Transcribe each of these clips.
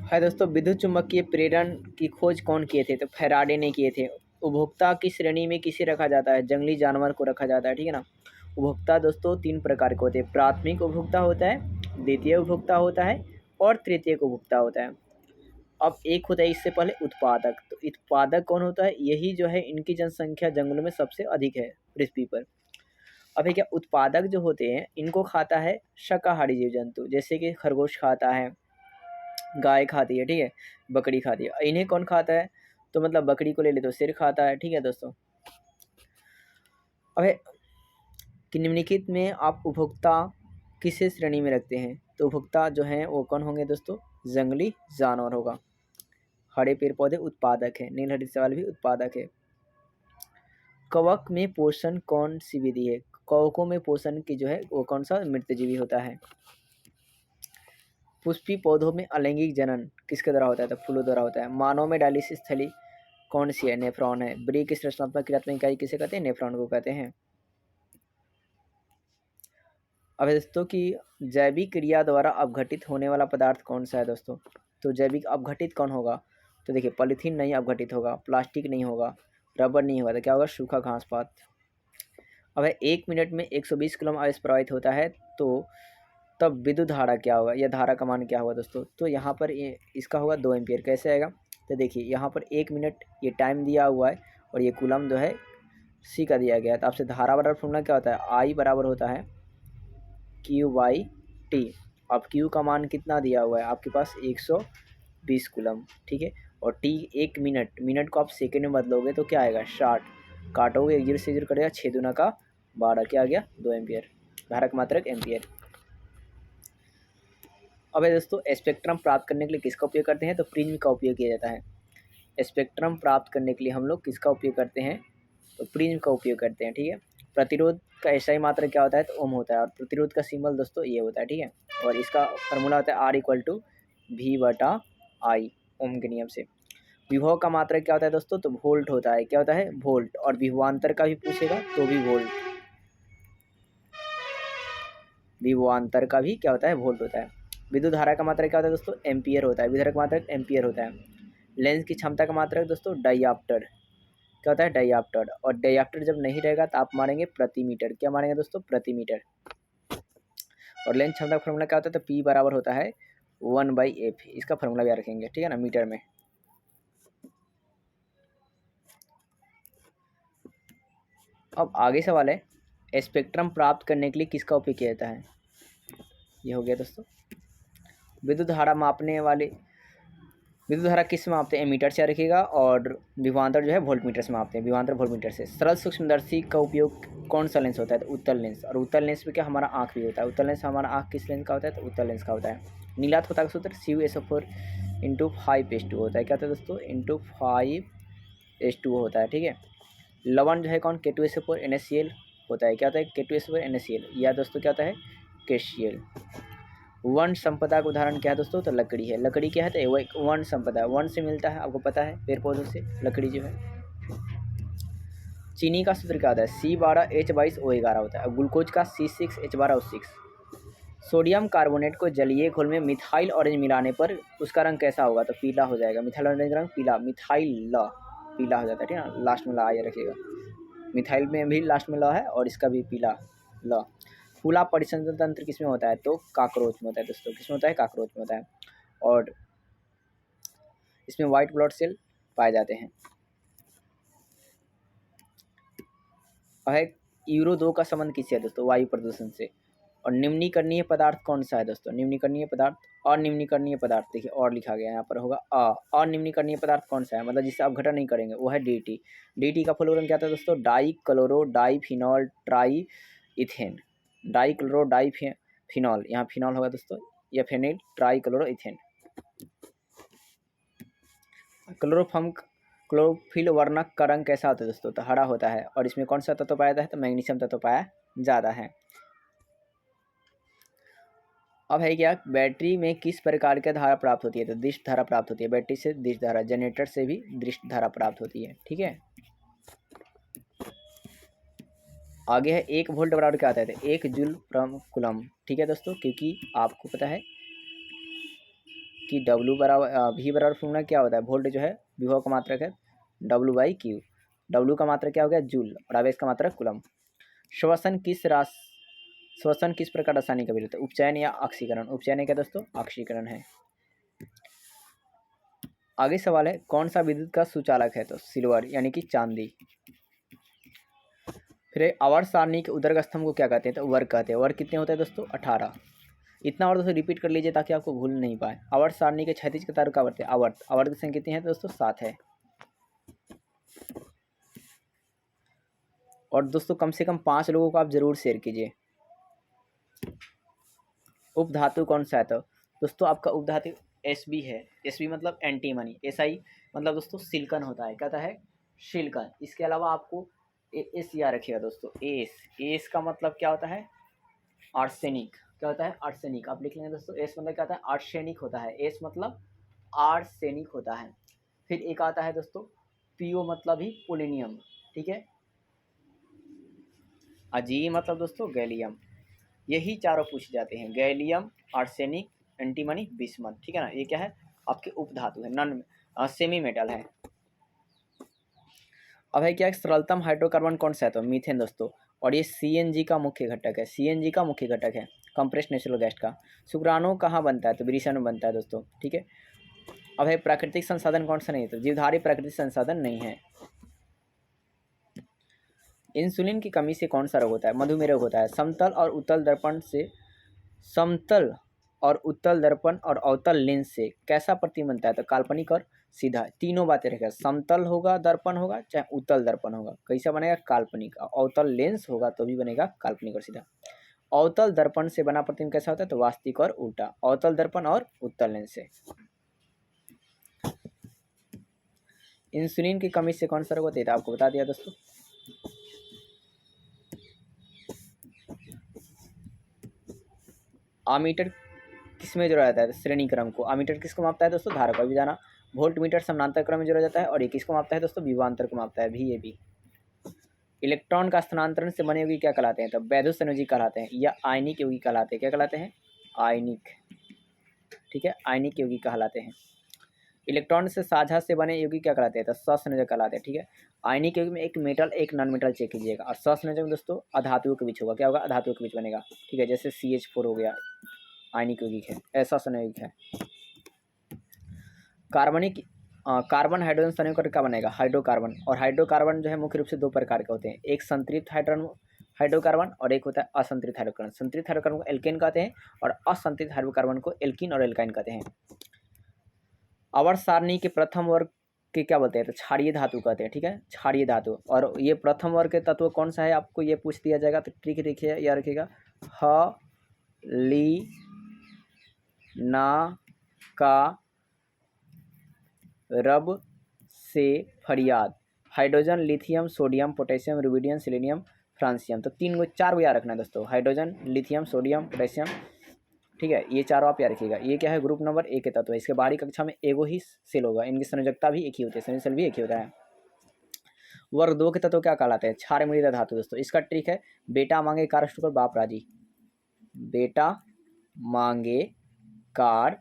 है दोस्तों, विद्युत चुम्बकीय प्रेरण की खोज कौन किए थे? तो फैराडे ने किए थे। उपभोक्ता की श्रेणी में किसे रखा जाता है? जंगली जानवर को रखा जाता है, ठीक है ना। उपभोक्ता दोस्तों 3 प्रकार के होते हैं। प्राथमिक उपभोक्ता होता है, द्वितीय उपभोक्ता होता है और तृतीयक उपभोक्ता होता है। अब एक होता है इससे पहले उत्पादक। तो उत्पादक कौन होता है? यही जो है, इनकी जनसंख्या जंगलों में सबसे अधिक है पृथ्वी पर। अब है क्या, उत्पादक जो होते हैं इनको खाता है शाकाहारी जीव जंतु, जैसे कि खरगोश खाता है, गाय खाती है, ठीक है, बकरी खाती है। इन्हें कौन खाता है? तो मतलब बकरी को ले ले तो सिर खाता है, ठीक है दोस्तों। अब है कि निम्नलिखित में आप उपभोक्ता किसे श्रेणी में रखते हैं? तो उपभोक्ता जो हैं वो कौन होंगे दोस्तों? जंगली जानवर होगा। हरे पेड़ पौधे उत्पादक है, नील हरित सवाल भी उत्पादक है। कवक में पोषण कौन सी विधि है? कवकों में पोषण की जो है वो कौन सा मृतजीवी होता है? पुष्पी पौधों में अलैंगिक जनन किसके द्वारा होता है? तो फूलों द्वारा होता है। मानव में डायलिसिस थैली कौन सी है? नेफ्रॉन है। ब्री की संरचनात्मक क्रियात्मक इकाई किसे कहते हैं? नेफ्रॉन को कहते हैं। अब दोस्तों की जैविक क्रिया द्वारा अपघटित होने वाला पदार्थ कौन सा है दोस्तों? तो जैविक अपघटित कौन होगा? तो देखिए, पॉलीथीन नहीं अपघटित होगा, प्लास्टिक नहीं होगा, रबर नहीं होगा, तो क्या होगा? सूखा घास पात। अब है 1 मिनट में 120 कूलम्ब आवेश प्रवाहित होता है, तो तब विद्युत धारा क्या होगा? या धारा का मान क्या होगा दोस्तों? तो यहाँ पर इसका होगा 2 एम्पियर। कैसे आएगा? तो देखिए, यहाँ पर 1 मिनट ये टाइम दिया हुआ है और ये कूलम्ब जो है सी का दिया गया है। तो आपसे धारा बराबर फॉर्मूला क्या होता है? आई बराबर होता है Q/T। अब Q का मान कितना दिया हुआ है आपके पास? 120 कूलम्ब, ठीक है। और T 1 मिनट, मिनट को आप सेकेंड में बदलोगे तो क्या आएगा? 60। काटोगे 1 0 से 0 कटेगा, 6 दूना का 12, क्या आ गया? 2 एम्पियर। धारा का मात्रक एम्पियर। अब है दोस्तों, स्पेक्ट्रम प्राप्त करने के लिए किसका उपयोग करते हैं? तो प्रिज्म का उपयोग किया जाता है। स्पेक्ट्रम प्राप्त करने के लिए हम लोग किसका उपयोग करते हैं? तो प्रिज्म का उपयोग करते हैं, ठीक है। प्रतिरोध का एसआई मात्रा क्या होता है? तो ओम होता है। और प्रतिरोध का सिंबल दोस्तों ये होता है, ठीक है। और इसका फार्मूला होता है R=V/I, ओम के नियम से। विभव का मात्रक क्या होता है दोस्तों? तो वोल्ट होता है। क्या होता है? वोल्ट। और विभवांतर का भी पूछेगा तो भी वोल्ट। विभवांतर का भी क्या होता है? वोल्ट होता है। विद्युत धारा का मात्रक क्या होता है दोस्तों? एम्पियर होता है। विद्युत का मात्रक एम्पियर होता है। लेंस की क्षमता का मात्रक दोस्तों डाइऑप्टर। क्या होता है? डाइऑप्टर। और डाइऑप्टर जब नहीं रहेगा तो आप मारेंगे प्रति मीटर। क्या मारेंगे दोस्तों? प्रति मीटर। और लेंस क्षमता का फॉर्मूला क्या होता है? तो P बराबर होता है 1/F। इसका फॉर्मूला भी याद रखेंगे, ठीक है ना, मीटर में। अब आगे सवाल है, स्पेक्ट्रम प्राप्त करने के लिए किसका उपयोग किया जाता है? ये हो गया दोस्तों। विद्युत धारा मापने वाले, विद्युत धारा किस से मापते हैं? एमीटर से रखिएगा। और विभवांतर जो है वोल्ट मीटर से मापते हैं। विभवांतर वोल्ट मीटर से। सरल सूक्ष्मदर्शी का उपयोग कौन सा लेंस होता है? तो उत्तल लेंस। और उत्तल लेंस में क्या हमारा आँख भी होता है। उत्तल लेंस हमारा आँख किस लेंस का होता है? तो उत्तल लेंस का होता है। नीलात्मकता का सूत्र CuSO4 × 5S2 होता है। क्या होता है दोस्तों? × 5S2 होता है, ठीक है। लवण जो है कौन? K2SO4 NaCl होता है। क्या होता है? K2SO4 NaCl। या दोस्तों क्या होता है? KCl। वन संपदा का उदाहरण क्या है दोस्तों? तो लकड़ी है। लकड़ी क्या है? तो वो एक वन संपदा, वन से मिलता है, आपको पता है, पेड़ पौधों से लकड़ी जो है। चीनी का सूत्र क्या होता है? C12H22O11 होता है। ग्लूकोज का C6H12O6। सोडियम कार्बोनेट को जलीय घोल में मिथाइल ऑरेंज मिलाने पर उसका रंग कैसा होगा? तो पीला हो जाएगा। मिथाइल ऑरेंज रंग पीला, मिथाइल ल पीला हो जाता है, ठीक है ना। लास्ट में ला आइए रखिएगा। मिथाइल में भी लास्ट में ल है और इसका भी पीला ल। फूला परिसंचरण तंत्र किसमें होता है? तो कॉकरोच में होता है दोस्तों। किसमें होता है? कॉकरोच में होता है। और इसमें वाइट ब्लड सेल पाए जाते हैं। है यूरो 2 का संबंध किससे है दोस्तों? वायु प्रदूषण से। और निम्नीकरणीय पदार्थ कौन सा है दोस्तों? निम्नीकरणीय पदार्थ, अनिम्नीकरणीय पदार्थ, देखिए और लिखा गया है यहाँ पर होगा अनिम्नीकरणीय पदार्थ कौन सा है? मतलब जिससे आप घटन नहीं करेंगे, वो है DT। DT का फुल फॉर्म क्या था दोस्तों? Di chloro diphenol tri ethane. Di chloro diphenol, यहाँ फिनॉल होगा दोस्तों, या phenyl tri chloro ethane. Chlorophyll वर्णक का रंग कैसा होता है दोस्तों? तो हरा होता है। और इसमें कौन सा तत्व पाया जाता है? तो मैग्नीशियम तत्व पाया ज़्यादा है। अब है क्या, बैटरी में किस प्रकार की धारा प्राप्त होती है? तो दृष्ट धारा प्राप्त होती है। बैटरी से दृष्ट धारा, जनरेटर से भी दृष्ट धारा प्राप्त होती है, ठीक है। आगे है 1 वोल्ट बराबर क्या आता है? 1 जूल प्रति कूलम्ब, ठीक है दोस्तों, क्योंकि आपको पता है कि W बराबर V बराबर फॉर्मूला क्या होता है, वोल्ट जो है विभव का मात्रक है W/Q। W का मात्रक क्या हो गया, जूल, और आवेश का मात्रक कूलम। श्वसन किस प्रकार रासायनिक का विरोध है, उपचयन या ऑक्सीकरण। उपचयन है क्या दोस्तों, ऑक्सीकरण है। आगे सवाल है, कौन सा विद्युत का सुचालक है, तो सिल्वर यानी कि चांदी। फिर आवर्त सारणी के उदर्ग स्तंभ को क्या कहते हैं, तो वर्ग कहते हैं। वर्ग कितने होते हैं दोस्तों, 18। इतना और दोस्तों रिपीट कर लीजिए ताकि आपको भूल नहीं पाए। आवर्त सारणी के क्षैतिज कतार का आवर्त है, आवर्त की संख्या कितनी है दोस्तों, 7 है। और दोस्तों कम से कम 5 लोगों को आप जरूर शेयर कीजिए। उपधातु कौन सा है, तो दोस्तों आपका उपधातु Sb है। Sb मतलब एंटीमनी। Si मतलब दोस्तों सिलिकॉन होता है, कहता है सिलिकॉन। इसके अलावा आपको एस याद रखिएगा दोस्तों, एस का मतलब क्या होता है, आर्सेनिक। क्या होता है, आर्सेनिक। आप लिख लेंगे दोस्तों, एस मतलब क्या होता है, आर्सेनिक होता है। एस मतलब आर्सेनिक होता है। फिर एक आता है दोस्तों पीओ मतलब ही पोलिनियम, ठीक है। अजी मतलब दोस्तों गैलियम। यही चारों पूछ जाते हैं, गैलियम, आर्सेनिक, एंटीमनी, बिस्मथ, ठीक है ना। ये क्या है, आपके उपधातु है, नॉन सेमी मेटल है। अब है क्या, सरलतम हाइड्रोकार्बन कौन सा है, तो मीथेन दोस्तों। और ये सीएनजी का मुख्य घटक है, सीएनजी का मुख्य घटक है, कंप्रेस्ड नेचुरल गैस का। शुक्राणु कहाँ बनता है, तो विषाणु में बनता है दोस्तों, ठीक है। अब है प्राकृतिक संसाधन कौन सा नहीं है, तो जीवधारी प्राकृतिक संसाधन नहीं है। इंसुलिन की कमी से कौन सा रोग होता है, मधुमेह रोग होता है। समतल और उत्तल दर्पण और अवतल लेंस से कैसा प्रतिबिंब बनता है, तो काल्पनिक और सीधा। तीनों बातें रहेगा, समतल होगा दर्पण होगा चाहे उत्तल दर्पण होगा, कैसा बनेगा, काल्पनिक। अवतल लेंस होगा तो भी बनेगा काल्पनिक और सीधा। अवतल दर्पण से बना प्रतिबिंब कैसा होता है, तो वास्तविक और उल्टा। अवतल दर्पण और उत्तल लेंस से। इंसुलिन की कमी से कौन सा रोग होता है, आपको बता दिया दोस्तों। आमीटर किसमें जोड़ा जाता है, श्रेणी क्रम को। आमीटर किसको मापता है दोस्तों, धारा को भी जाना। वोल्ट मीटर समानांतर क्रम में जोड़ा जाता है। और ये किसको मापता है दोस्तों, विभवांतर को मापता है, VAB। इलेक्ट्रॉन का स्थानांतरण से बने यौगिक क्या कहलाते हैं, तो वैद्युत संयोजी कहलाते हैं, या आयनिक यौगिक कहलाते हैं। क्या कहलाते हैं, आयनिक, ठीक है, आयनिक यौगिक कहलाते हैं। इलेक्ट्रॉन से साझा से बने यौगिक क्या कहलाते हैं, तो सहसंयोजक कहलाते हैं, ठीक है। आयनिक यौगिक में एक मेटल एक नॉन मेटल चेक कीजिएगा। और सहसंयोजक में दोस्तों अधातुओं के बीच होगा, क्या होगा, अधातुओं के बीच बनेगा, ठीक है। जैसे CH4 हो गया, आयनिक यौगिक है, ऐसा संयोगिक है। कार्बन हाइड्रोजन संयुक्त करके क्या बनेगा, हाइड्रोकार्बन। और हाइड्रोकार्बन जो है मुख्य रूप से 2 प्रकार के होते हैं, एक संतृप्त हाइड्रोकार्बन और एक होता है असंतृप्त हाइड्रोकार्बन। संतृप्त हाइड्रोकार्बन को एल्केन कहते हैं और असंतृप्त हाइड्रोकार्बन को एल्कीन और एल्काइन कहते हैं। आवर्त सारणी के प्रथम वर्ग के क्या बोलते हैं, तो क्षारीय धातु कहते हैं, ठीक है, क्षारीय धातु। और ये प्रथम वर्ग के तत्व कौन सा है, आपको ये पूछ दिया जाएगा, तो ट्रिक देखिए, याद रखिएगा। ह ली ना का रब से फरियाद, hydrogen, lithium, sodium, potassium, rubidium, selenium, francium. तो 4 गो याद रखना है दोस्तों, हाइड्रोजन, लिथियम, सोडियम, पोटेशियम, ठीक है। ये चारों आप याद रखिएगा। ये क्या है, ग्रुप नंबर 1 के तत्व है। इसके बाहरी कक्षा में एगो ही सेल होगा, इनकी संयोजकता भी एक ही होती है, संयोजक सेल भी एक ही होता है। वर्ग 2 के तत्व क्या कहलाते हैं, क्षार मृदा धातु दोस्तों। इसका ट्रिक है, बेटा मांगे कार स्टूकर बाप राजी। बेटा मांगे कार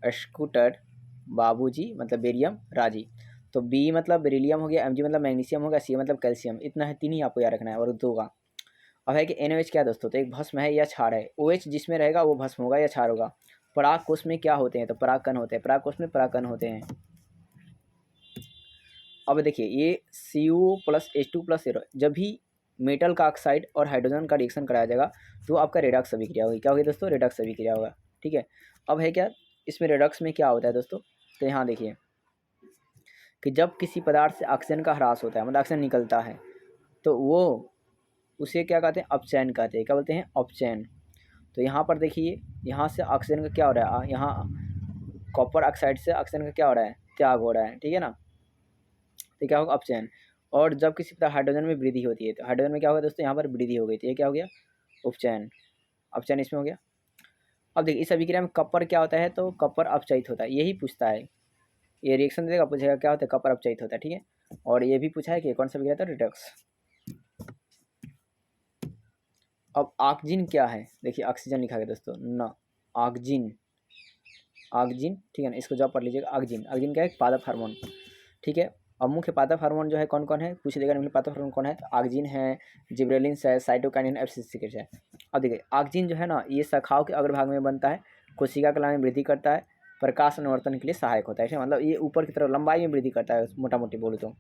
स्कूटर बाबूजी मतलब बेरियम राजी। तो बी मतलब बेरिलियम हो गया, Mg मतलब मैग्नीशियम हो गया, Ca मतलब कैल्शियम। इतना है, 3 ही आपको याद रखना है और 2 का। अब है कि NaOH क्या है दोस्तों, तो एक भस्म है या क्षार है। OH जिसमें रहेगा वो भस्म होगा या क्षार होगा। पराग कोश में क्या होते हैं, तो परागकण होते हैं, पराग कोश में परागकण होते हैं। अब देखिए ये CO+H2+, जब भी मेटल का ऑक्साइड और हाइड्रोजन का रिएक्शन कराया जाएगा तो आपका रेडॉक्स अभिक्रिया होगी। क्या होगी दोस्तों, रेडॉक्स अभिक्रिया होगा, ठीक है। अब है क्या, इसमें रेडॉक्स में क्या होता है दोस्तों, तो यहाँ देखिए कि जब किसी पदार्थ से ऑक्सीजन का ह्रास होता है, मतलब ऑक्सीजन निकलता है, तो वो उसे क्या कहते हैं, अपचयन कहते हैं। क्या बोलते हैं, अपचयन। तो यहाँ पर देखिए, यहाँ से ऑक्सीजन का क्या हो रहा है, यहाँ कॉपर ऑक्साइड से ऑक्सीजन का क्या हो रहा है, त्याग हो रहा है, ठीक है ना। तो क्या होगा, अपचयन। और जब किसी प्रकार हाइड्रोजन में वृद्धि होती है, तो हाइड्रोजन में क्या होगा दोस्तों, यहाँ पर वृद्धि हो गई, तो ये क्या हो गया, उपचयन। अपचयन इसमें हो गया। अब देखिए इस अभिक्रिया में कपर क्या होता है, तो कपर अपचयित होता है, यही पूछता है। ये रिएक्शन देगा, पूछेगा क्या होता है, कपर अपचयित होता है, ठीक है। और ये भी पूछा है कि कौन सा अभिक्रिया था, रिडक्स। अब ऑक्सीजन क्या है, देखिए ऑक्सीजन लिखा गया दोस्तों, न ऑक्सीजन ऑक्जिन, ठीक है ना, इसको जॉब पढ़ लीजिएगा। ऑक्जिन, ऑक्जिन क्या है, पादप हार्मोन, ठीक है। अब मुख्य पादप हार्मोन जो है कौन कौन है पूछ देगा, निम्न पादप हार्मोन कौन है, तो ऑक्जिन है, जिब्रेलिन्स है, साइटोकाइनिन, एब्सिसिकेट है। अब देखिए ऑक्जिन जो है ना, ये शाखाओं के अग्रभाग में बनता है, कोशिका कला में वृद्धि करता है, प्रकाश अनुवर्तन के लिए सहायक होता है, मतलब ये ऊपर की तरफ लंबाई में वृद्धि करता है, मोटा मोटी बोलूँ तो।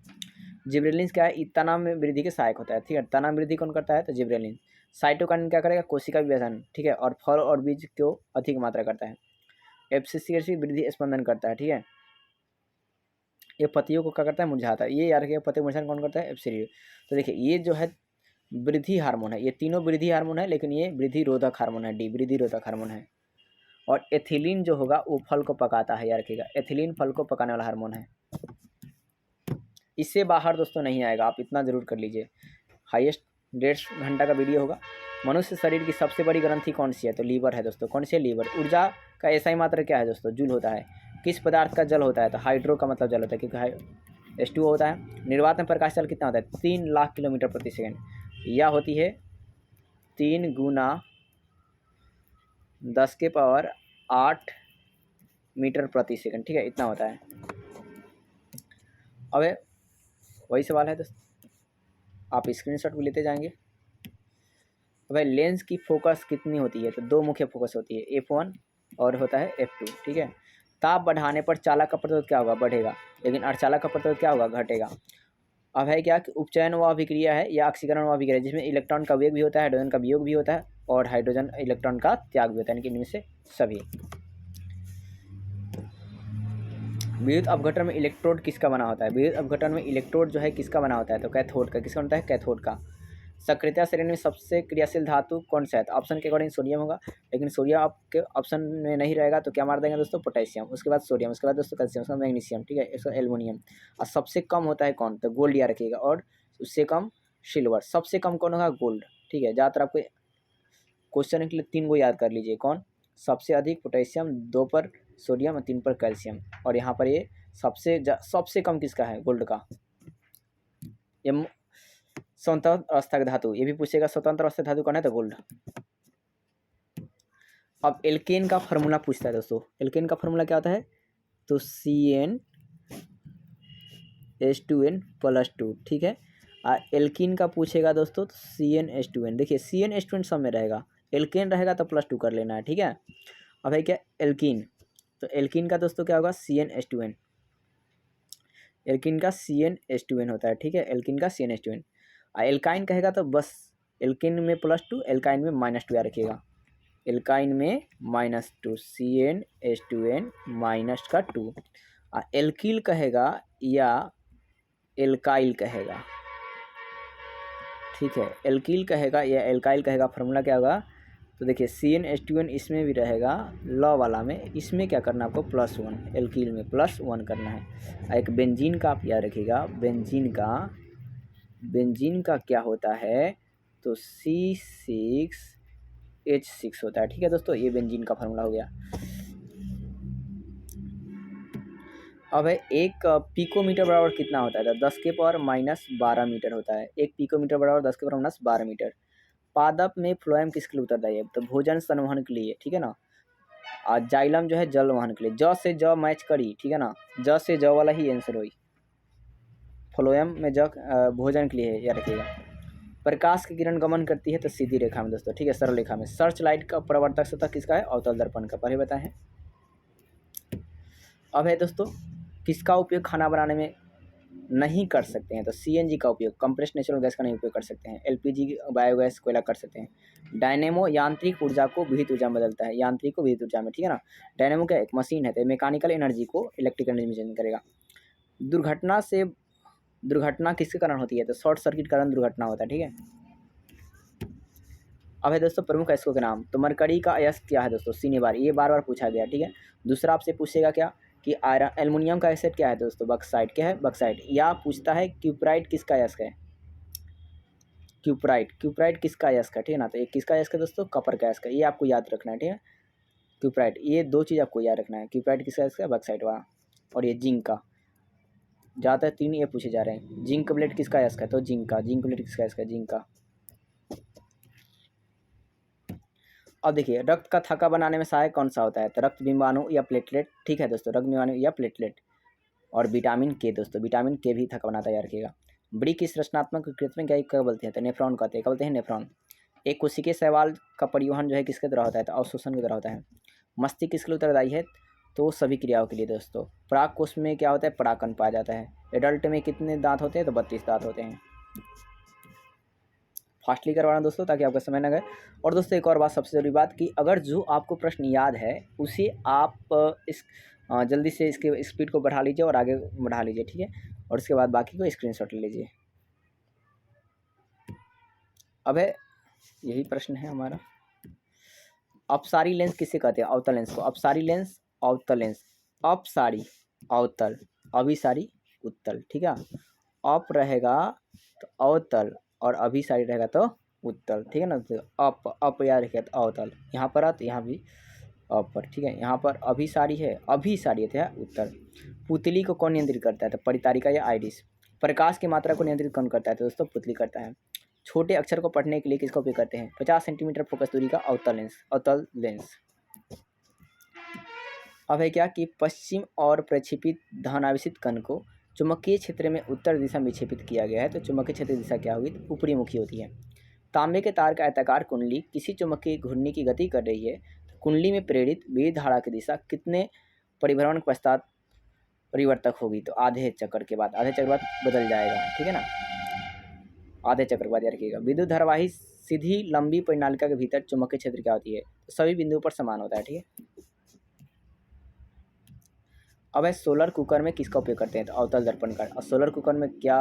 जिब्रेलिन्स क्या है, तना में वृद्धि के सहायक होता है, ठीक है, तना में वृद्धि कौन करता है, तो जिब्रेलिन। साइटोकाइनिन क्या करेगा, कोशिका विभाजन, ठीक है, और फल और बीज को अधिक मात्रा करता है। एब्सिसिकेट वृद्धि स्पंदन करता है, ठीक है, ये पतियों को क्या करता है, मुरझाता है, ये यार के पति मुरझाना कौन करता है, एब्सिसिकेट। तो देखिए ये जो है वृद्धि हार्मोन है, ये तीनों वृद्धि हार्मोन है, लेकिन ये वृद्धि रोधक हार्मोन है, डी वृद्धि रोधक हार्मोन है। और एथिलीन जो होगा वो फल को पकाता है, याद रखिएगा, एथिलीन फल को पकाने वाला हार्मोन है, इससे बाहर दोस्तों नहीं आएगा, आप इतना जरूर कर लीजिए। हाईएस्ट 1.5 घंटा का वीडियो होगा। मनुष्य शरीर की सबसे बड़ी ग्रंथि कौन सी है, तो लीवर है दोस्तों। कौन सी है, लीवर। ऊर्जा का ऐसा ही मात्रा क्या है दोस्तों, जूल होता है। किस पदार्थ का जल होता है, तो हाइड्रो का मतलब जल होता है, क्योंकि H2O होता है। निर्वात में प्रकाश जल कितना होता है, 3 लाख किलोमीटर प्रति सेकेंड, यह होती है 3 गुना 10⁸ मीटर प्रति सेकंड, ठीक है, इतना होता है। अब वही सवाल है दोस्तों, आप स्क्रीनशॉट भी लेते जाएंगे। भाई लेंस की फोकस कितनी होती है, तो 2 मुख्य फोकस होती है, F1 और होता है F2, ठीक है। ताप बढ़ाने पर चालक का प्रतिरोध क्या होगा, बढ़ेगा, लेकिन अर्धचालक का प्रतिरोध क्या होगा, घटेगा। अब है क्या कि उपचयन व अभिक्रिया है या ऑक्सीकरण व अभिक्रिया, जिसमें इलेक्ट्रॉन का वेग भी होता है, हाइड्रोजन का वियोग भी होता है, और हाइड्रोजन इलेक्ट्रॉन का त्याग भी होता है, इनमें से सभी। विद्युत अपघटन में इलेक्ट्रोड किसका बना होता है, विद्युत अपघटन में इलेक्ट्रोड जो है किसका बना होता है, तो कैथोड का। किसका बनता है, कैथोड का। सक्रियता श्रेणी में सबसे क्रियाशील धातु कौन सा है, तो ऑप्शन के अकॉर्डिंग सोडियम होगा, लेकिन सोडियम आपके ऑप्शन में नहीं रहेगा, तो क्या मार देंगे दोस्तों, पोटेशियम, उसके बाद सोडियम, उसके बाद दोस्तों कैल्शियम, उसके बाद मैग्नीशियम, ठीक है, इसका एल्युमिनियम। और सबसे कम होता है कौन, तो गोल्ड याद रखिएगा, और उससे कम सिल्वर। सबसे कम कौन होगा, गोल्ड, ठीक है। ज़्यादातर आपको क्वेश्चन के लिए 3 को याद कर लीजिए, कौन सबसे अधिक, पोटेशियम, 2 पर सोडियम और 3 पर कैल्शियम, और यहाँ पर ये सबसे कम किसका है, गोल्ड का। ये स्वतंत्र अवस्था का धातु, ये भी पूछेगा, स्वतंत्र अवस्था धातु कौन है, तो गोल्ड। अब एल्केन का फार्मूला पूछता है दोस्तों, एल्केन का फार्मूला क्या होता है, तो CnH2n+2, ठीक है। एल्कीन का पूछेगा दोस्तों, तो CnH2n, देखिए CnH2n सब में रहेगा, एल्केन रहेगा तो +2 कर लेना है, ठीक है। अब है क्या, एल्कीन, तो एल्कीन का दोस्तों क्या होगा, CnH2n, एल्कीन का CnH2n होता है, ठीक है, एल्कीन का CnH2n। एल्काइन कहेगा तो बस एल्कीन में +2, एल्काइन में -2 याद रखिएगा, एल्काइन में -2, CnH2n -2। एल्कील कहेगा या एल्काइल कहेगा, ठीक है, एल्कील कहेगा या एल्काइल कहेगा, फार्मूला क्या होगा, तो देखिए CnH2n इसमें भी रहेगा, लॉ वाला में, इसमें क्या करना है आपको, +1, एल्कील में +1 करना है। एक बेंजीन का आप याद रखिएगा, बेंजीन का क्या होता है, तो C6H6 होता है, ठीक है दोस्तों, ये बेंजीन का फार्मूला हो गया। अब है एक पिकोमीटर बराबर कितना होता है, तो 10⁻⁻12 मीटर होता है, एक पिकोमीटर बराबर 10⁻12 मीटर। पादप में फ्लोएम किसके लिए उत्तरदायी है, तो भोजन संवहन के लिए, ठीक है ना। और जाइलम जो है जल वहन के लिए, ज से ज मैच करी, ठीक है ना, ज से ज वाला ही आंसर हुई। फ्लोएम में ज भोजन के लिए है, याद रखिएगा। प्रकाश की किरण गमन करती है तो सीधी रेखा में दोस्तों, ठीक है, सरल रेखा में। सर्च लाइट का प्रवर्तक सतह किसका है, अवतल दर्पण का, पहले बताए हैं। अब है दोस्तों, किसका उपयोग खाना बनाने में नहीं कर सकते हैं, तो CNG का उपयोग, कंप्रेस्ड नेचुरल गैस का नहीं उपयोग कर सकते हैं। LPG बायोगैस कोयला कर सकते हैं। डायनेमो यांत्रिक ऊर्जा को विद्युत ऊर्जा में बदलता है, यांत्रिक को विद्युत ऊर्जा में, ठीक है ना। डायनेमो क्या एक मशीन है, तो मैकेनिकल एनर्जी को इलेक्ट्रिकल एनर्जी में चेंज करेगा। दुर्घटना किसके कारण होती है, तो शॉर्ट सर्किट के कारण दुर्घटना होता है, ठीक है। अब है दोस्तों प्रमुख अयस्कों के नाम, तो मरकरी का अयस्क क्या है दोस्तों, सिनेबार, ये बार पूछा गया, ठीक है। दूसरा आपसे पूछेगा क्या कि आयरन, एल्युमिनियम का एसिड क्या है दोस्तों, बक्साइट, क्या है, बक्साइट। या पूछता है क्यूप्राइट किसका अयस्क है, क्यूप्राइट किसका अयस्क है, ठीक है ना। तो ये किसका अयस्क है दोस्तों, कपर का अयस्क है, ये आपको याद रखना है, ठीक है। क्यूप्राइट, ये 2 चीज़ आपको याद रखना है, क्यूप्राइट किसका अयस्क है, बक्साइट वाला। और ये जिंक का, ज़्यादातर 3 ये पूछे जा रहे हैं। जिंक प्लेट किसका अयस्क है, तो जिंक का, जिंक प्लेट किसका अयस्क है, जिंक का। अब देखिए रक्त का थक्का बनाने में सहायक कौन सा होता है, तो रक्त बिंबाणु या प्लेटलेट। ठीक है दोस्तों, रक्त बिंबाणु या प्लेटलेट। और विटामिन के दोस्तों, विटामिन के भी थक्का बनाता है, याद रखिएगा। बड़ी किस रचनात्मक कृत्य में क्या बोलते हैं, तो नेफ्रॉन कहते हैं। क्या बोलते हैं, नेफ्रॉन। एक कोशिकीय शैवाल का परिवहन जो है किसके द्वारा होता है, तो अवशोषण के द्वारा होता है। मस्तिष्क किसके लिए उत्तरदायी है, तो सभी क्रियाओं के लिए दोस्तों। पराग कोष में क्या होता है, परागकण पाया जाता है। एडल्ट में कितने दांत होते हैं, तो 32 दांत होते हैं। फास्टली करवाना दोस्तों ताकि आपका समय न गए। और दोस्तों एक और बात, सबसे ज़रूरी बात, कि अगर जो आपको प्रश्न याद है उसे आप इस जल्दी से इसके स्पीड को बढ़ा लीजिए और आगे बढ़ा लीजिए, ठीक है। और उसके बाद बाकी को स्क्रीनशॉट ले लीजिए। अब है यही प्रश्न है हमारा, अपसारी लेंस किसे कहते हैं, अवतल लेंस को। अपसारी लेंस, अवतल लेंस। अपसारी अवतल, अभिसारी उत्तल, ठीक है। अप रहेगा तो अवतल और अभिसारी रहेगा तो उत्तल, ठीक है ना। तो अप याद रखिए तो अवतल, यहाँ पर तो यहाँ भी अप पर, ठीक है। यहाँ पर अभिसारी है, अभिसारी है उत्तल। पुतली को कौन नियंत्रित करता है, तो परितारिका या आइरिस। प्रकाश की मात्रा को नियंत्रित कौन करता है, तो दोस्तों पुतली करता है। छोटे अक्षर को पढ़ने के लिए किसका उपयोग करते हैं, 50 सेंटीमीटर फोकस दूरी का अवतल लेंस, अवतल लेंस। अब है क्या कि पश्चिम और प्रक्षेपित धनावेशित कण को चुंबकीय क्षेत्र में उत्तर दिशा में विक्षेपित किया गया है, तो चुंबकीय क्षेत्र दिशा क्या होगी, तो ऊपरी मुखी होती है। तांबे के तार का आयताकार कुंडली किसी चुंबकीय घूर्णी की गति कर रही है, तो कुंडली में प्रेरित विद्युत धारा की दिशा कितने परिभ्रमण के पश्चात परिवर्तक होगी, तो आधे चक्कर के बाद, आधे चक्कर बाद बदल जाएगा, ठीक है ना। आधे चक्र के बाद याद रखिएगा। विद्युत धारावाही सीधी लंबी परिनालिका के भीतर चुंबकीय क्षेत्र क्या होती है, तो सभी बिंदुओं पर समान होता है, ठीक है। अब है सोलर कुकर में किसका उपयोग करते हैं, तो अवतल दर्पण का। और सोलर कुकर में क्या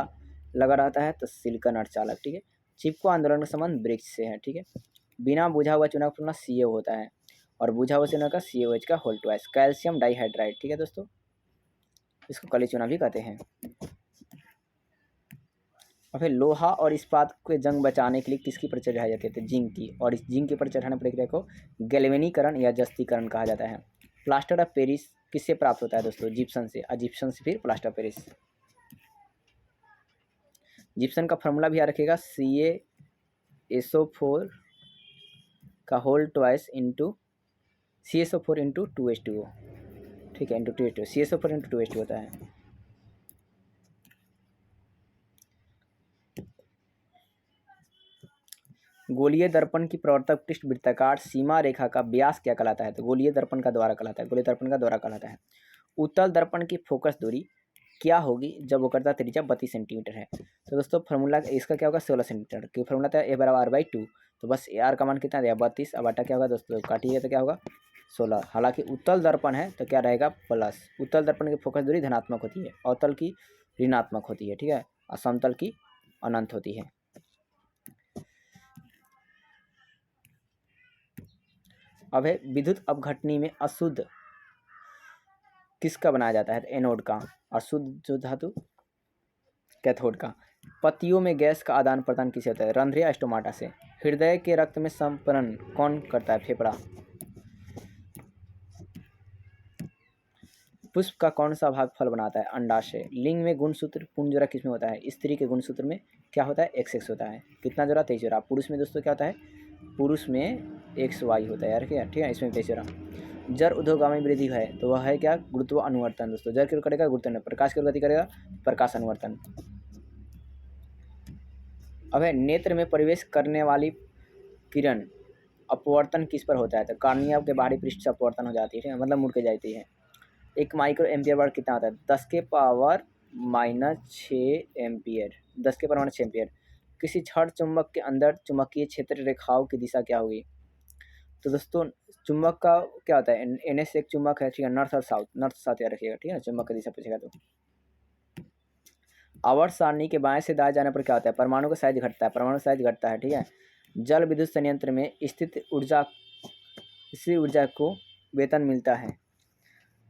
लगा रहता है, तो सिलिकॉन अर्धचालक, ठीक है। चिपको आंदोलन का संबंध वृक्ष से है, ठीक है। बिना बुझा हुआ चूना का फॉर्मूला CaO होता है, और बुझा हुआ चूना का CaOH का होल ट्वाइस। कैल्शियम डाइहाइड्राइड, ठीक है दोस्तों, इसको काली चूना भी कहते हैं। और फिर लोहा और इस्पात के जंग बचाने के लिए किसकी प्रक्रिया चढ़ाई जाती है, तो जिंक की। और इस जिंक की पर चढ़ाने प्रक्रिया को गैल्वेनीकरण या जस्तीकरण कहा जाता है। प्लास्टर ऑफ पेरिस किससे प्राप्त होता है दोस्तों, जिप्सन से। और जिप्सन से फिर प्लास्टर ऑफ पेरिस। जिप्सन का फॉर्मूला भी याद रखिएगा, CaSO4 का whole twice into CaSO4 into 2H2O, ठीक है, into 2H2O। CaSO4 into 2H2O होता है। गोलीय दर्पण की प्रवर्तक पृष्ठ वृत्ताकार सीमा रेखा का व्यास क्या कहलाता है, तो गोलीय दर्पण का द्वारा कहलाता है, गोलीय दर्पण का द्वारा कहलाता है। उत्तल दर्पण की फोकस दूरी क्या होगी जब वो करता त्रिज्या 32 सेंटीमीटर है, तो दोस्तों फार्मूला इसका क्या होगा, 16 सेंटीमीटर। क्योंकि फार्मूला था A/R/2, तो बस AR का मान कितना दिया, 32। अब आटा क्या होगा दोस्तों, काटिए तो क्या होगा 16। हालांकि उत्तल दर्पण है तो क्या रहेगा प्लस। उत्तल दर्पण की फोकस दूरी धनात्मक होती है, अवतल की ऋणात्मक होती है, ठीक है, और समतल की अनंत होती है। अब है विद्युत अपघटनी में अशुद्ध किसका बनाया जाता है, तो एनोड का, और शुद्ध जो धातु कैथोड का। पत्तियों में गैस का आदान प्रदान किसे होता है, रंध्र या स्टोमाटा से। हृदय के रक्त में संपरण कौन करता है, फेफड़ा। पुष्प का कौन सा भाग फल बनाता है, अंडाशय। लिंग में गुणसूत्र पूर्ण जोड़ा किसमें होता है, स्त्री के गुणसूत्र में क्या होता है, XX होता है। कितना जोड़ा, 23 जोड़ा। पुरुष में दोस्तों क्या होता है, पुरुष में XY होता है यार, क्या, ठीक है, इसमें 23 जोड़ा। जड़ ऊर्ध्वगामी वृद्धि है तो वह है क्या, गुरुत्व अनुवर्तन दोस्तों। जड़ की ओर करेगा गुरुत्व, प्रकाश की ओर गति करेगा प्रकाश अनुवर्तन। अब है नेत्र में प्रवेश करने वाली किरण अपवर्तन किस पर होता है, तो कार्निया के बाहरी पृष्ठ से अपवर्तन हो जाती है, मतलब मुड़ के जाती है। एक माइक्रो एम्पियर वर्ड कितना होता है, 10⁻⁻6 एम्पियर, 10⁻⁻6 एम्पियर। किसी छड़ चुंबक के अंदर चुंबकीय क्षेत्र रेखाओं की दिशा क्या होगी, तो दोस्तों चुंबक का क्या होता है, NS एक चुंबक है, ठीक है, नॉर्थ और साउथ, नॉर्थ साउथ याद रखिएगा, ठीक है, चुंबक की दिशा पूछेगा तो। आवर्त सारणी के बाएं से दाएं जाने पर क्या होता है, परमाणु का साइज घटता है, परमाणु साइज घटता है, ठीक है। जल विद्युत संयंत्र में स्थित ऊर्जा, इसी ऊर्जा को वेतन मिलता है।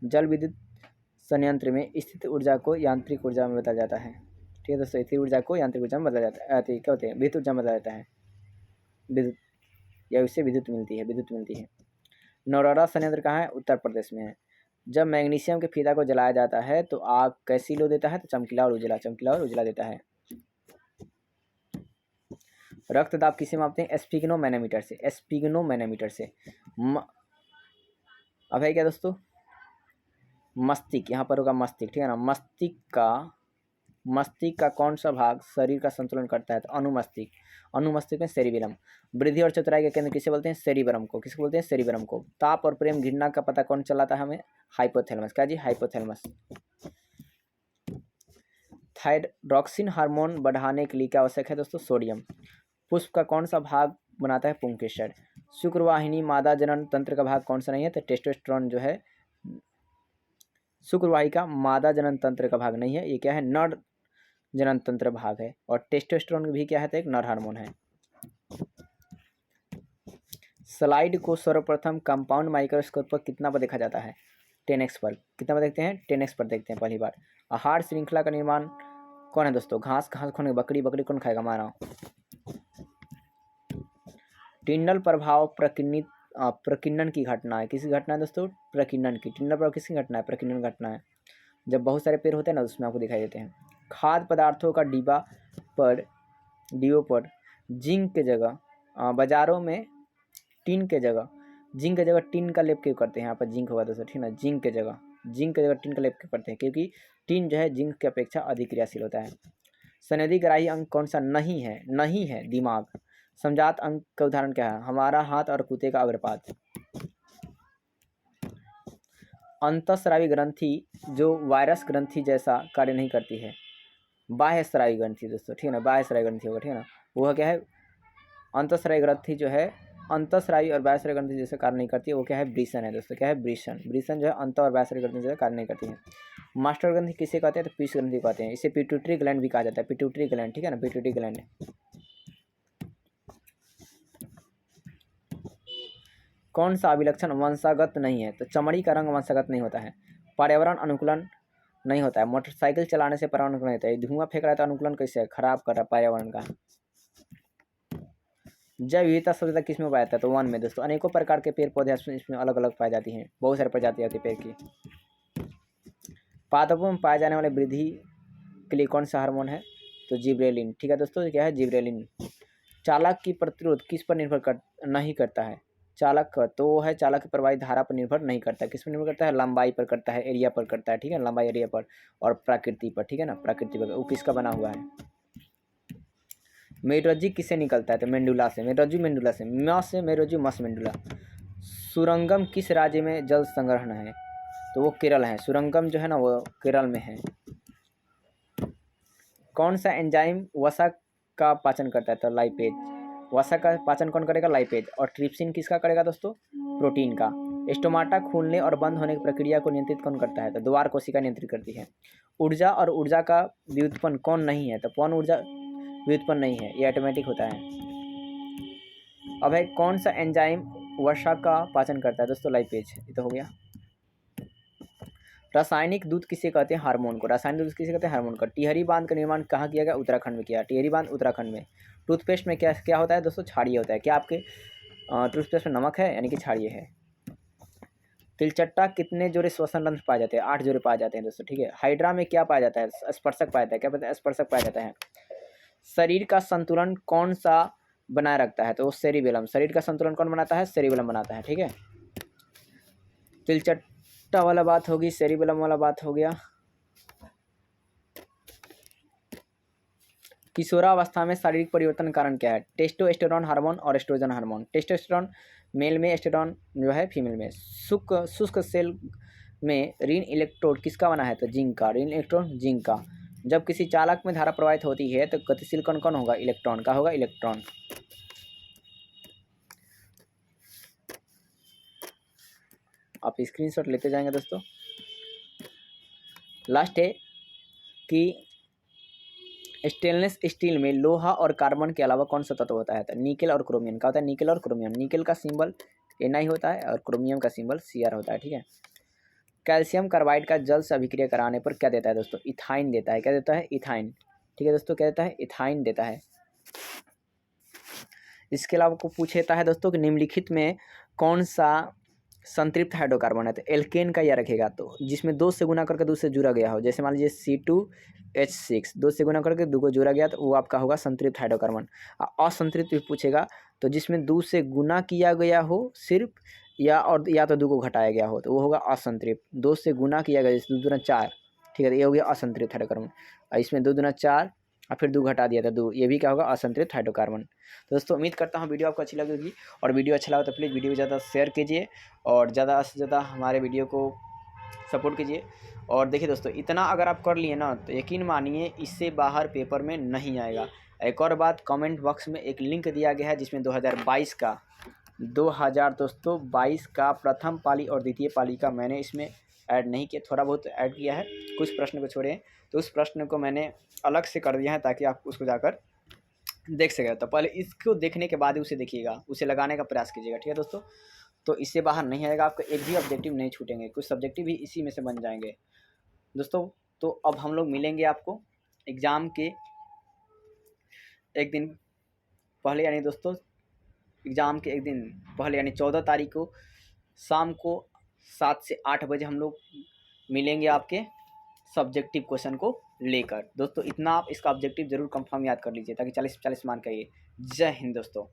जल विद्युत संयंत्र में स्थित ऊर्जा को यांत्रिक ऊर्जा में बदला जाता है, ठीक है दोस्तों। स्थिर ऊर्जा को यांत्रिक ऊर्जा में बदला जाता है, क्या होते हैं, विद्युत ऊर्जा में बदला जाता है, विद्युत, या उससे विद्युत मिलती है, विद्युत मिलती है। नौरारा संयंत्र कहाँ है, उत्तर प्रदेश में है। जब मैग्नीशियम के फीता को जलाया जाता है तो आग कैसी लो देता है, तो चमकीला और उजला, चमकीला और उजला देता है। रक्तदाब किसे मापते हैं? स्पिग्नोमैनोमीटर से, स्पिग्नोमैनोमीटर से। अब है क्या दोस्तों? मस्तिष्क, यहाँ पर होगा मस्तिष्क, ठीक है ना। मस्तिष्क का कौन सा भाग शरीर का संतुलन करता है? तो अनुमस्तिष्क, अनुमस्तिष्क में सेरिबेलम। वृद्धि और चतुराई के केंद्र किसे बोलते हैं? सेरिबेलम को। किसको बोलते हैं? सेरिबेलम को। ताप और प्रेम घृणा का पता कौन चलाता है हमें? हाइपोथैलेमस। क्या जी? हाइपोथैलेमस। थायरॉक्सिन हार्मोन बढ़ाने के लिए क्या आवश्यक है दोस्तों? सोडियम। पुष्प का कौन सा भाग बनाता है? पुंकेसर। शुक्रवाहिनी मादा जनन तंत्र का भाग कौन सा नहीं है? तो टेस्टोस्टेरोन जो है शुक्रवाही का मादा जनन तंत्र का भाग नहीं है, ये क्या है? नर जनन तंत्र भाग है। और टेस्टोस्टेरोन भी क्या है? तो एक नर हार्मोन है। स्लाइड को सर्वप्रथम कंपाउंड माइक्रोस्कोप पर कितना पर देखा जाता है? 10x पर। कितना पर देखते हैं? 10x पर देखते हैं पहली बार। आहार श्रृंखला का निर्माण कौन है दोस्तों? घास खाने बकरी, बकरी कौन खाएगा? मानव। टिंडल प्रभाव प्रकीर्णन की घटना है। किसी घटना है दोस्तों? प्रकीर्णन की। टिंडल प्रभाव किसकी घटना है? प्रकीर्णन घटना है। जब बहुत सारे पेड़ होते हैं ना, उसमें आपको दिखाई देते हैं। खाद्य पदार्थों का डिब्बों पर जिंक के जगह बाजारों में टिन के जगह टिन का लेप क्यों करते हैं? यहाँ पर जिंक होगा दोस्तों, ठीक है ना। जिंक के जगह टिन का लेप क्यों करते हैं? क्योंकि टिन जो है जिंक की अपेक्षा अधिक क्रियाशील होता है। संवेदी ग्राही अंग कौन सा नहीं है? नहीं है दिमाग। समजात अंग का उदाहरण क्या है? हमारा हाथ और कुत्ते का अग्रपात। अंतःस्रावी ग्रंथि जो वायरस ग्रंथि जैसा कार्य नहीं करती है। बाह्य स्रावी ग्रंथि दोस्तों, ठीक है ना। बाह्य स्रावी ग्रंथि होगा, ठीक है ना। वो क्या है? अंतःस्रावी ग्रंथि जो है अंतःस्रावी और बाह्य स्रावी ग्रंथि जैसे कार्य नहीं करती है, वो क्या है? ब्रीसन है दोस्तों। क्या है? ब्रीसन। ब्रीसन जो है अंत और बाह्य स्रावी ग्रंथि जैसे कार्य नहीं करती है। मास्टर ग्रंथि किसे कहते हैं? तो पीस ग्रंथि कहते हैं। इसे पिट्यूटरी ग्लैंड भी कहा जाता है। पिट्यूटरी ग्लैंड, ठीक है ना। Pituitary gland. कौन सा अभिलक्षण वंशागत नहीं है? तो चमड़ी का रंग वंशागत नहीं होता है। पर्यावरण अनुकूलन नहीं होता है। मोटरसाइकिल चलाने से पर्यावरण अनुकूलन होता है। धुआं फेंक रहा है तो अनुकूलन कैसे है? खराब कर रहा है पर्यावरण का। जैव विविधता सबसे ज़्यादा किस में पाया जाता है? तो वन में दोस्तों। अनेकों प्रकार के पेड़ पौधे इसमें अलग अलग पाई जाती हैं। बहुत सारी प्रजाति होती है पेड़ की। पादपों में पाए जाने वाले वृद्धि के लिए कौन सा हार्मोन है? तो जिब्रेलिन, ठीक है दोस्तों। क्या है? जिब्रेलिन। चालक की प्रतिरोध किस पर निर्भर नहीं करता है? चालक तो वो है चालक की प्रवाही धारा पर निर्भर नहीं करता। किस पर निर्भर करता है? लंबाई पर करता है, एरिया पर करता है, ठीक है। लंबाई, एरिया पर और प्रकृति पर, ठीक है ना। प्रकृति पर। वो किसका बना हुआ है? मेडोजी किससे निकलता है? तो मेंडुला से। मेडोजी मेंडुला से। मेडोजी मस मेंडुला। सुरंगम किस राज्य में जल संग्रहण है? तो वो केरल है। सुरंगम जो है ना वो केरल में है। कौन सा एंजाइम वसा का पाचन करता है? तो लाइपेज। वसा का पाचन कौन करेगा? लाइपेज। और ट्रिप्सिन किसका करेगा दोस्तों? प्रोटीन का। स्टोमाटा खुलने और बंद होने की प्रक्रिया को नियंत्रित कौन करता है? तो द्वार कोशिका नियंत्रित करती है। ऊर्जा और ऊर्जा का व्युत्पन्न कौन नहीं है? तो कौन ऊर्जा व्युत्पन्न नहीं है? ये ऑटोमेटिक होता है। अब है कौन सा एंजाइम वसा का पाचन करता है? दोस्तों लाइपेज। ये तो हो गया। रासायनिक दूध किसे कहते हैं? हार्मोन को। रासायनिक दूध किसे कहते हैं? हार्मोन का। टिहरी बांध का निर्माण कहाँ किया गया? उत्तराखंड में किया। टिहरी बांध उत्तराखंड में। टूथपेस्ट में क्या क्या होता है दोस्तों? क्षारीय होता है। क्या आपके टूथपेस्ट में नमक है? यानी कि क्षारीय है। तिलचट्टा कितने जोड़े श्वसन रंध्र पाए जाते हैं? 8 जोड़े पाए जाते हैं दोस्तों, ठीक है। हाइड्रा में क्या पाया जाता है? स्पर्शक पाया जाता है। क्या पता है? स्पर्शक पाया जाता है। शरीर का संतुलन कौन सा बनाए रखता है? तो वो सेरिबेलम। शरीर का संतुलन कौन बनाता है? सेरिबेलम बनाता है, ठीक है। तिलचट्टा वाला बात होगी, सेरिबेलम वाला बात हो गया। किशोरावस्था में शारीरिक परिवर्तन कारण क्या है? टेस्टोस्टेरोन हार्मोन और एस्ट्रोजन हार्मोन। टेस्टोस्टेरोन मेल में, एस्ट्रोजन जो है फीमेल में। शुष्क सेल में ऋण इलेक्ट्रोड किसका बना है? तो जिंक का। ऋण इलेक्ट्रॉन जिंक का। जब किसी चालक में धारा प्रवाहित होती है तो गतिशील कण कौन होगा? इलेक्ट्रॉन का होगा। इलेक्ट्रॉन। आप स्क्रीनशॉट लेते जाएंगे दोस्तों। लास्ट है कि स्टेनलेस स्टील में लोहा और कार्बन के अलावा कौन सा तत्व होता है? तो निकेल और क्रोमियम। क्या होता है? निकेल और क्रोमियम। निकेल का सिंबल Na होता है और क्रोमियम का सिंबल Cr होता है, ठीक है। कैल्शियम कार्बाइड का जल से अभिक्रिया कराने पर क्या देता है दोस्तों? इथाइन देता है। क्या देता है? इथाइन, ठीक है दोस्तों। क्या देता है? इथाइन देता है। इसके अलावा आपको पूछता है दोस्तों कि निम्नलिखित में कौन सा संतृप्त हाइड्रोकार्बन है तो एल्केन का यह रखेगा, तो जिसमें 2 से गुना करके 2 से जुड़ा गया हो, जैसे मान लीजिए C2H6 2 से गुना करके 2 को जोड़ा गया तो वो आपका होगा संतृप्त हाइड्रोकार्बन। असंतृप्त भी पूछेगा तो जिसमें 2 से गुना किया गया हो सिर्फ या तो 2 को घटाया गया हो तो वो होगा असंतृप्त। 2 से गुना किया गया जैसे 2 दूना 4, ठीक है, तो ये हो गया असंतृप्त हाइड्रोकार्बन। और इसमें 2 दूना 4 और फिर 2 घटा दिया था 2, ये भी क्या होगा असंतृप्त हाइड्रोकार्बन। तो दोस्तों उम्मीद करता हूँ वीडियो आपको अच्छी लगेगी, और वीडियो अच्छा लगा तो प्लीज़ वीडियो को ज़्यादा शेयर कीजिए और ज़्यादा से ज़्यादा हमारे वीडियो को सपोर्ट कीजिए। और देखिए दोस्तों, इतना अगर आप कर लिए ना तो यकीन मानिए इससे बाहर पेपर में नहीं आएगा। एक और बात, कमेंट बॉक्स में एक लिंक दिया गया है जिसमें 2022 का प्रथम पाली और द्वितीय पाली का मैंने इसमें ऐड नहीं किया, थोड़ा बहुत ऐड किया है, कुछ प्रश्न को छोड़े तो उस प्रश्न को मैंने अलग से कर दिया है ताकि आप उसको जाकर देख सकें। तो पहले इसको देखने के बाद ही उसे देखिएगा, उसे लगाने का प्रयास कीजिएगा, ठीक है दोस्तों। तो इससे बाहर नहीं आएगा, आपको एक भी ऑब्जेक्टिव नहीं छूटेंगे, कुछ सब्जेक्टिव भी इसी में से बन जाएंगे दोस्तों। तो अब हम लोग मिलेंगे आपको एग्ज़ाम के एक दिन पहले, यानी दोस्तों एग्ज़ाम के एक दिन पहले यानी 14 तारीख को शाम को 7 से 8 बजे हम लोग मिलेंगे आपके सब्जेक्टिव क्वेश्चन को लेकर। दोस्तों इतना आप इसका ऑब्जेक्टिव ज़रूर कंफर्म याद कर लीजिए ताकि 40 मार्क का ये। जय हिंद दोस्तों।